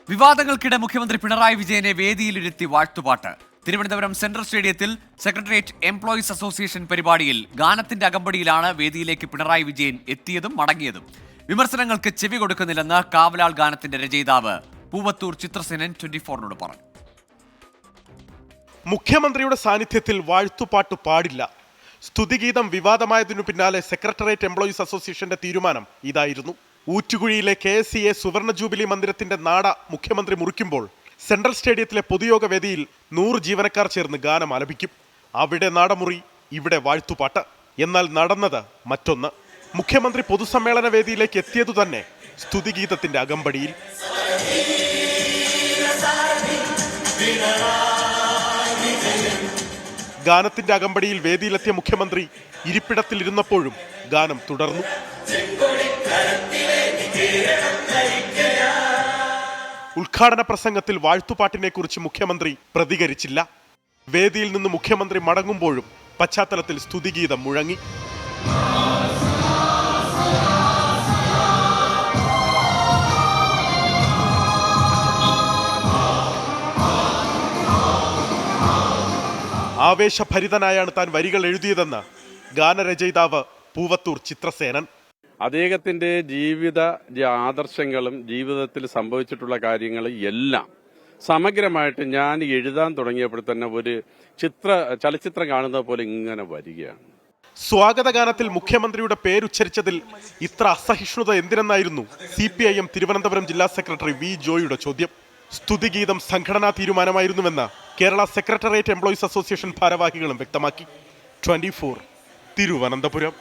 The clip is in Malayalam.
വിവാദങ്ങൾക്കിടെ മുഖ്യമന്ത്രി പിണറായി വിജയനെ വേദിയിലിരുത്തി വാഴ്ത്തുപാട്ട്. തിരുവനന്തപുരം സെൻട്രൽ സ്റ്റേഡിയത്തിൽ സെക്രട്ടേറിയറ്റ് എംപ്ലോയീസ് അസോസിയേഷൻ പരിപാടിയിൽ ഗാനത്തിന്റെ അകമ്പടിയിലാണ് വേദിയിലേക്ക് പിണറായി വിജയൻ എത്തിയതും മടങ്ങിയതും. വിമർശനങ്ങൾക്ക് ചെവി കൊടുക്കുന്നില്ലെന്ന് കാവലാൾ ഗാനത്തിന്റെ രചയിതാവ് പൂവത്തൂർ ചിത്രസേനൻ 24-നോട് പറഞ്ഞു. മുഖ്യമന്ത്രിയുടെ സാന്നിധ്യത്തിൽ വാഴ്ത്തുപാട്ട് പാടില്ല. സ്തുതിഗീതം വിവാദമായതിനു പിന്നാലെ സെക്രട്ടേറിയറ്റ് എംപ്ലോയീസ് അസോസിയേഷന്റെ തീരുമാനം ഇതായിരുന്നു. ഊറ്റുകുഴിയിലെ KSCA സുവർണ ജൂബിലി മന്ദിരത്തിന്റെ നാട മുഖ്യമന്ത്രി മുറിക്കുമ്പോൾ സെൻട്രൽ സ്റ്റേഡിയത്തിലെ പൊതുയോഗ വേദിയിൽ 100 ജീവനക്കാർ ചേർന്ന് ഗാനം ആലപിക്കും. അവിടെ നാടമുറി, ഇവിടെ വാഴ്ത്തുപാട്ട്. എന്നാൽ നടന്നത് മറ്റൊന്ന്. മുഖ്യമന്ത്രി പൊതുസമ്മേളന വേദിയിലേക്ക് എത്തിയതു തന്നെ സ്തുതിഗീതത്തിന്റെ അകമ്പടിയിൽ. ഗാനത്തിന്റെ അകമ്പടിയിൽ വേദിയിലെത്തിയ മുഖ്യമന്ത്രി ഇരിപ്പിടത്തിലിരുന്നപ്പോഴും ഗാനം തുടർന്നു. ഉദ്ഘാടന പ്രസംഗത്തിൽ വാഴ്ത്തുപാട്ടിനെ കുറിച്ച് മുഖ്യമന്ത്രി പ്രതികരിച്ചില്ല. വേദിയിൽ നിന്ന് മുഖ്യമന്ത്രി മടങ്ങുമ്പോഴും പശ്ചാത്തലത്തിൽ സ്തുതിഗീതം മുഴങ്ങി. ആവേശഭരിതനായാണ് താൻ വരികൾ എഴുതിയതെന്ന് ഗാനരചയിതാവ് പൂവത്തൂർ ചിത്രസേനൻ. അദ്ദേഹത്തിൻ്റെ ജീവിത ആദർശങ്ങളും ജീവിതത്തിൽ സംഭവിച്ചിട്ടുള്ള കാര്യങ്ങളും എല്ലാം സമഗ്രമായിട്ട് ഞാൻ എഴുതാൻ തുടങ്ങിയപ്പോൾ തന്നെ ഒരു ചലച്ചിത്രം കാണുന്നത് പോലെ ഇങ്ങനെ വരികയാണ്. സ്വാഗത ഗാനത്തിൽ മുഖ്യമന്ത്രിയുടെ പേരുച്ചരിച്ചതിൽ ഇത്ര അസഹിഷ്ണുത എന്തിനെന്നായിരുന്നു CPIM തിരുവനന്തപുരം ജില്ലാ സെക്രട്ടറി V. ജോയിയുടെ ചോദ്യം. സ്തുതിഗീതം സംഘടനാ തീരുമാനമായിരുന്നുവെന്ന് കേരള സെക്രട്ടേറിയറ്റ് എംപ്ലോയീസ് അസോസിയേഷൻ ഭാരവാഹികളും വ്യക്തമാക്കി. 24 തിരുവനന്തപുരം.